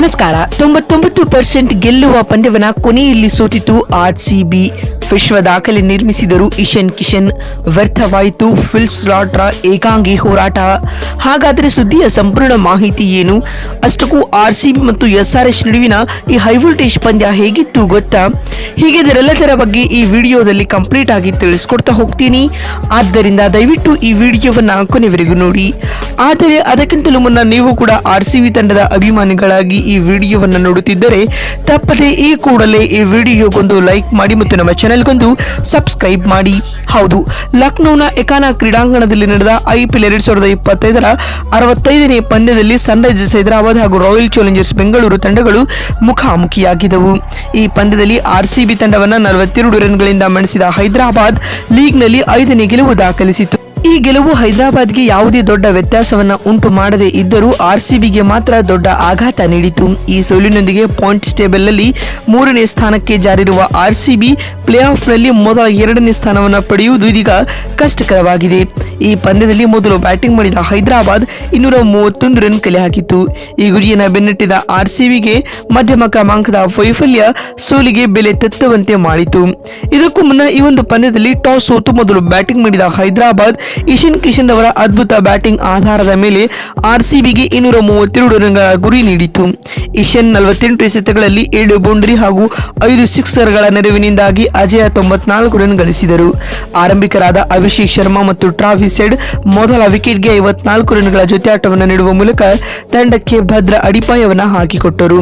ನಮಸ್ಕಾರ. 99% ಗೆಲ್ಲುವ ಪಂದ್ಯವನ್ನ ಕೊನೆಯಲ್ಲಿ ಸೋತಿತು ಆರ್ಸಿಬಿ. ವಿಶ್ವ ದಾಖಲೆ ನಿರ್ಮಿಸಿದರು ಇಶಾನ್ ಕಿಶನ್. ವ್ಯರ್ಥವಾಯಿತು ಫಿಲ್ ಸ್ಲಾಟರ್ ಏಕಾಂಗಿ ಹೋರಾಟ. ಹಾಗಾದರೆ ಸುದ್ದಿಯ ಸಂಪೂರ್ಣ ಮಾಹಿತಿ ಏನು? ಅಷ್ಟಕ್ಕೂ ಆರ್ಸಿಬಿ ಮತ್ತು ಎಸ್ಆರ್ಎಚ್ ನಡುವಿನ ಈ ಹೈ ವೋಲ್ಟೇಜ್ ಪಂದ್ಯ ಹೇಗಿತ್ತು ಗೊತ್ತಾ? ಹೀಗಿದರೆಲ್ಲದರ ಬಗ್ಗೆ ಈ ವಿಡಿಯೋದಲ್ಲಿ ಕಂಪ್ಲೀಟ್ ಆಗಿ ತಿಳಿಸ್ಕೊಡ್ತಾ ಹೋಗ್ತೀನಿ. ಆದ್ದರಿಂದ ದಯವಿಟ್ಟು ಈ ವಿಡಿಯೋವನ್ನ ಕೊನೆವರೆಗೂ ನೋಡಿ. ಆದರೆ ಅದಕ್ಕಿಂತಲೂ ಮುನ್ನ ನೀವು ಕೂಡ ಆರ್ಸಿಬಿ ತಂಡದ ಅಭಿಮಾನಿಗಳಾಗಿ ಈ ವಿಡಿಯೋವನ್ನು ನೋಡುತ್ತಿದ್ದರೆ ತಪ್ಪದೆ ಈ ಕೂಡಲೇ ಈ ವಿಡಿಯೋಗೊಂದು ಲೈಕ್ ಮಾಡಿ ಮತ್ತು ನಮ್ಮ ಚಾನೆಲ್ಗೊಂದು ಸಬ್ಸ್ಕ್ರೈಬ್ ಮಾಡಿ. ಹೌದು, ಲಕ್ನೋನ ಎಕಾನಾ ಕ್ರೀಡಾಂಗಣದಲ್ಲಿ ನಡೆದ IPL 2025ರ 65ನೇ ಪಂದ್ಯದಲ್ಲಿ ಸನ್ರೈಸರ್ಸ್ ಹೈದರಾಬಾದ್ ಹಾಗೂ ರಾಯಲ್ ಚಾಲೆಂಜರ್ಸ್ ಬೆಂಗಳೂರು ತಂಡಗಳು ಮುಖಾಮುಖಿಯಾಗಿದ್ದವು. ಈ ಪಂದ್ಯದಲ್ಲಿ ಆರ್ಸಿಬಿ ತಂಡವನ್ನು 42 ರನ್ಗಳಿಂದ ಮಣಿಸಿದ ಹೈದರಾಬಾದ್ ಲೀಗ್ನಲ್ಲಿ 5ನೇ ಗೆಲುವು ದಾಖಲಿಸಿತು. ಈ ಗೆಲುವು ಹೈದರಾಬಾದ್ಗೆ ಯಾವುದೇ ದೊಡ್ಡ ವ್ಯತ್ಯಾಸವನ್ನ ಉಂಟು ಮಾಡದೇ ಇದ್ದರೂ ಆರ್ಸಿಬಿಗೆ ಮಾತ್ರ ದೊಡ್ಡ ಆಘಾತ ನೀಡಿತು. ಈ ಸೋಲಿನೊಂದಿಗೆ ಪಾಯಿಂಟ್ಸ್ ಟೇಬಲ್ನಲ್ಲಿ 3ನೇ ಸ್ಥಾನಕ್ಕೆ ಜಾರಿರುವ ಆರ್ಸಿಬಿ ಪ್ಲೇ ಆಫ್ನಲ್ಲಿ ಮೊದಲ 2ನೇ ಸ್ಥಾನವನ್ನು ಪಡೆಯುವುದು ಇದೀಗ ಕಷ್ಟಕರವಾಗಿದೆ. ಈ ಪಂದ್ಯದಲ್ಲಿ ಮೊದಲು ಬ್ಯಾಟಿಂಗ್ ಮಾಡಿದ ಹೈದರಾಬಾದ್ 231 ರನ್ ಕಲೆ ಹಾಕಿತ್ತು. ಈ ಗುರಿಯನ್ನು ಬೆನ್ನಟ್ಟಿದ ಆರ್ಸಿಬಿಗೆ ಮಧ್ಯಮ ಕ್ರಮಾಂಕದ ವೈಫಲ್ಯ ಸೋಲಿಗೆ ಬೆಲೆ ತೆತ್ತುವಂತೆ ಮಾಡಿತು. ಇದಕ್ಕೂ ಮುನ್ನ ಈ ಒಂದು ಪಂದ್ಯದಲ್ಲಿ ಟಾಸ್ ಸೋತು ಮೊದಲು ಬ್ಯಾಟಿಂಗ್ ಮಾಡಿದ ಹೈದರಾಬಾದ್ ಇಶಾನ್ ಕಿಶನ್ ಅವರ ಅದ್ಭುತ ಬ್ಯಾಟಿಂಗ್ ಆಧಾರದ ಮೇಲೆ ಆರ್ಸಿಬಿಗೆ 232 ರನ್ಗಳ ಗುರಿ ನೀಡಿತು. ಇಶಾನ್ 48 ಎಸೆತಗಳಲ್ಲಿ 7 ಬೌಂಡರಿ ಹಾಗೂ 5 ಸಿಕ್ಸರ್ಗಳ ನೆರವಿನಿಂದಾಗಿ ಅಜೇಯ 94 ರನ್ ಗಳಿಸಿದರು. ಆರಂಭಿಕರಾದ ಅಭಿಷೇಕ್ ಶರ್ಮಾ ಮತ್ತು ಟ್ರಾವಿಸ್ ಹೆಡ್ ಮೊದಲ ವಿಕೆಟ್ಗೆ 54 ರನ್ಗಳ ಜೊತೆಯಾಟವನ್ನು ನೀಡುವ ಮೂಲಕ ತಂಡಕ್ಕೆ ಭದ್ರ ಅಡಿಪಾಯವನ್ನು ಹಾಕಿಕೊಟ್ಟರು.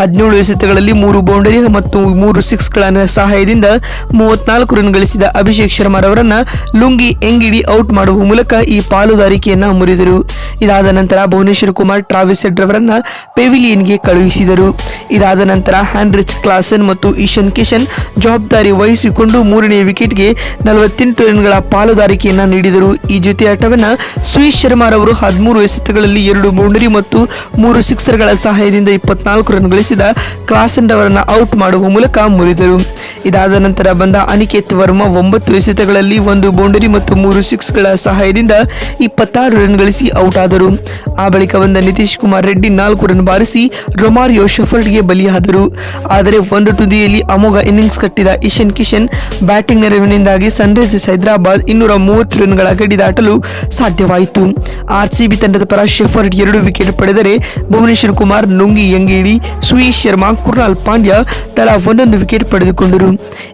17 ಎಸೆತಗಳಲ್ಲಿ 3 ಬೌಂಡರಿ ಮತ್ತು 3 ಸಿಕ್ಸ್ಗಳ ಸಹಾಯದಿಂದ 34 ರನ್ ಗಳಿಸಿದ ಅಭಿಷೇಕ್ ಶರ್ಮಾ ಅವರನ್ನ ಲುಂಗಿ ಎಂಗಿಡಿ ಔಟ್ ಮಾಡುವ ಮೂಲಕ ಈ ಪಾಲುದಾರಿಕೆಯನ್ನ ಮುರಿದರು. ಇದಾದ ನಂತರ ಭುವನೇಶ್ವರ್ ಕುಮಾರ್ ಟ್ರಾವಿಸ್ ಹೆಡ್ ರವರನ್ನ ಪೆವಿಲಿಯನ್ಗೆ ಕಳುಹಿಸಿದರು. ಇದಾದ ನಂತರ ಹ್ಯಾನ್ರಿಚ್ ಕ್ಲಾಸನ್ ಮತ್ತು ಇಶಾನ್ ಕಿಶನ್ ಜವಾಬ್ದಾರಿ ವಹಿಸಿಕೊಂಡು 3ನೇ ವಿಕೆಟ್ಗೆ 48 ರನ್ಗಳ ಪಾಲುದಾರಿಕೆಯನ್ನ ನೀಡಿದರು. ಈ ಜೊತೆಯಾಟವನ್ನ ಸುಯೇಶ್ ಶರ್ಮಾ ರವರು 13 ಎಸೆತಗಳಲ್ಲಿ 2 ಬೌಂಡರಿ ಮತ್ತು 3 ಸಿಕ್ಸರ್ಗಳ ಸಹಾಯದಿಂದ 24 ರನ್ ಗಳಿಸಿದ ಕ್ಲಾಸನ್ ರವರನ್ನ ಔಟ್ ಮಾಡುವ ಮೂಲಕ ಮುರಿದರು. ಇದಾದ ನಂತರ ಬಂದ ಅನಿಕೇತ್ ವರ್ಮಾ 9 ಎಸೆತಗಳಲ್ಲಿ 1 ಬೌಂಡರಿ ಮತ್ತು 3 ಸಿಕ್ಸ್ಗಳ ಸಹಾಯದಿಂದ 26 ರನ್ ಗಳಿಸಿ ಔಟ್ ಆದರು. ಆ ಬಳಿಕ ಬಂದ ನಿತೀಶ್ ಕುಮಾರ್ ರೆಡ್ಡಿ 4 ರನ್ ಬಾರಿಸಿ ರೊಮಾರಿಯೋ ಶೆಫರ್ಡ್ಗೆ ಬಲಿಯಾದರು. ಆದರೆ ಒಂದು ತುದಿಯಲ್ಲಿ ಅಮೋಘ ಇನ್ನಿಂಗ್ಸ್ ಕಟ್ಟಿದ ಇಶಾನ್ ಕಿಶನ್ ಬ್ಯಾಟಿಂಗ್ ನೆರವಿನಿಂದಾಗಿ ಸನ್ರೈಸರ್ಸ್ ಹೈದರಾಬಾದ್ 230 ರನ್ಗಳ ಗಡಿ ದಾಟಲು ಸಾಧ್ಯವಾಯಿತು. ಆರ್ಸಿಬಿ ತಂಡದ ಪರ ಶೆಫರ್ಡ್ 2 ವಿಕೆಟ್ ಪಡೆದರೆ ಭುವನೇಶ್ವರ್ ಕುಮಾರ್, ನುಂಗಿ ಎಂಗೇಡಿ, ಸುಯೇಶ್ ಶರ್ಮಾ, ಕೃಣಾಲ್ ಪಾಂಡ್ಯ ತಲಾ 1 ವಿಕೆಟ್ ಪಡೆದುಕೊಂಡರು.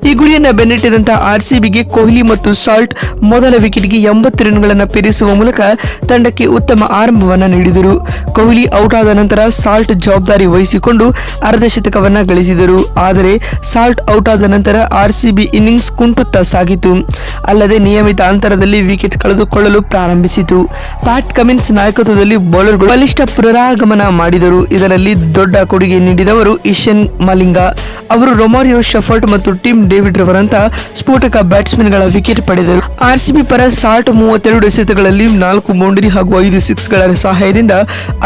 ಈ ಗುರಿಯನ್ನು ಬೆನ್ನಟ್ಟಿದಂತಹ ಆರ್ಸಿಬಿಗೆ ಕೊಹ್ಲಿ ಮತ್ತು ಸಾಲ್ಟ್ ಮೊದಲ ವಿಕೆಟ್ಗೆ 80 ರನ್ಗಳನ್ನು ಪೇರಿಸುವ ಮೂಲಕ ತಂಡಕ್ಕೆ ಉತ್ತಮ ಆರಂಭವನ್ನು ನೀಡಿದರು. ಕೊಹ್ಲಿ ಔಟ್ ಆದ ನಂತರ ಸಾಲ್ಟ್ ಜವಾಬ್ದಾರಿ ವಹಿಸಿಕೊಂಡು ಅರ್ಧ ಶತಕವನ್ನ ಗಳಿಸಿದರು. ಆದರೆ ಸಾಲ್ಟ್ ಔಟ್ ಆದ ನಂತರ ಆರ್ಸಿಬಿ ಇನ್ನಿಂಗ್ಸ್ ಕುಂಟುತ್ತಾ ಸಾಗಿತು. ಅಲ್ಲದೆ ನಿಯಮಿತ ಅಂತರದಲ್ಲಿ ವಿಕೆಟ್ ಕಳೆದುಕೊಳ್ಳಲು ಪ್ರಾರಂಭಿಸಿತು. ಪ್ಯಾಟ್ ಕಮಿನ್ಸ್ ನಾಯಕತ್ವದಲ್ಲಿ ಬೌಲರ್ಗಳು ಬಲಿಷ್ಠ ಪುನರಾಗಮನ ಮಾಡಿದರು. ಇದರಲ್ಲಿ ದೊಡ್ಡ ಕೊಡುಗೆ ನೀಡಿದವರು ಇಶಾನ್ ಮಲಿಂಗ. ಅವರು ರೊಮಾರಿಯೋ ಶೆಫರ್ಡ್ ಮತ್ತು ಟಿಮ್ ಡೇವಿಡ್ ರವರಂತಹ ಸ್ಫೋಟಕ ಬ್ಯಾಟ್ಸ್ಮನ್ಗಳ ವಿಕೆಟ್ ಪಡೆದರು. ಆರ್ಸಿಬಿ ಪರ ಸಾಲ್ಟ್ 32 ಎಸೆತಗಳಲ್ಲಿ 4 ಬೌಂಡರಿ ಹಾಗೂ 5 ಸಿಕ್ಸ್ಗಳ ಸಹಾಯದಿಂದ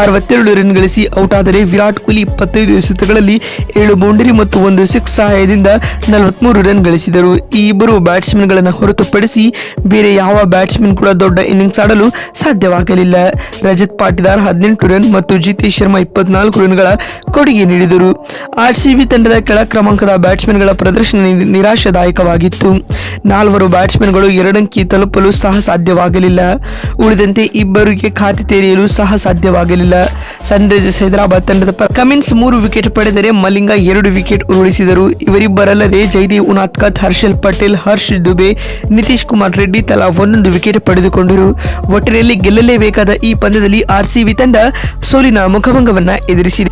62 ರನ್ ಗಳಿಸಿ ಔಟ್ ಆದರೆ ವಿರಾಟ್ ಕೊಹ್ಲಿ 25 ಎಸೆತಗಳಲ್ಲಿ 7 ಬೌಂಡರಿ ಮತ್ತು 1 ಸಿಕ್ಸ್ ಸಹಾಯದಿಂದ 43 ರನ್ ಗಳಿಸಿದರು. ಈ ಇಬ್ಬರು ಬ್ಯಾಟ್ಸ್ಮನ್ಗಳನ್ನು ಹೊರತುಪಡಿಸಿ ಬೇರೆ ಯಾವ ಬ್ಯಾಟ್ಸ್ಮನ್ ಕೂಡ ದೊಡ್ಡ ಇನ್ನಿಂಗ್ಸ್ ಆಡಲು ಸಾಧ್ಯವಾಗಲಿಲ್ಲ. ರಜತ್ ಪಾಟಿದಾರ್ 18 ರನ್ ಮತ್ತು ಜಿತೇಶ್ ಶರ್ಮಾ 24 ರನ್ಗಳ ಕೊಡುಗೆ ನೀಡಿದರು. ಆರ್ಸಿಬಿ ತಂಡದ ಕೆಳ ಕ್ರಮಾಂಕದ ಬ್ಯಾಟ್ಸ್ಮನ್ಗಳ ಪ್ರದರ್ಶನ ನಿರಾಶಾದಾಯಕವಾಗಿತ್ತು. 4 ಬ್ಯಾಟ್ಸ್ಮನ್ಗಳು 2 ಅಂಕಿ ತಲುಪಲು ಸಹ ಸಾಧ್ಯವಾಗಲಿಲ್ಲ. ಉಳಿದಂತೆ ಇಬ್ಬರಿಗೆ ಖಾತೆ ತೆರೆಯಲು ಸಹ ಸಾಧ್ಯವಾಗಲಿಲ್ಲ. ಸನ್ರೈಸರ್ಸ್ ಹೈದರಾಬಾದ್ ತಂಡದ ಪರ ಕಮಿನ್ಸ್ 3 ವಿಕೆಟ್ ಪಡೆದರೆ ಮಲಿಂಗ 2 ವಿಕೆಟ್ ಉರುಳಿಸಿದರು. ಇವರಿಬ್ಬರಲ್ಲದೆ ಜೈದೇವ್ ಉನಾದ್ಕತ್, ಹರ್ಷಲ್ ಪಟೇಲ್, ಹರ್ಷ್ ದುಬೆ, ನಿತೀಶ್ ಕುಮಾರ್ ರೆಡ್ಡಿ ತಲಾ 1 ವಿಕೆಟ್ ಪಡೆದುಕೊಂಡರು. ಒಟ್ಟಿನಲ್ಲಿ ಗೆಲ್ಲಲೇಬೇಕಾದ ಈ ಪಂದ್ಯದಲ್ಲಿ ಆರ್ಸಿಬಿ ತಂಡ ಸೋಲಿನ ಮುಖಭಂಗವನ್ನ ಎದುರಿಸಿದೆ.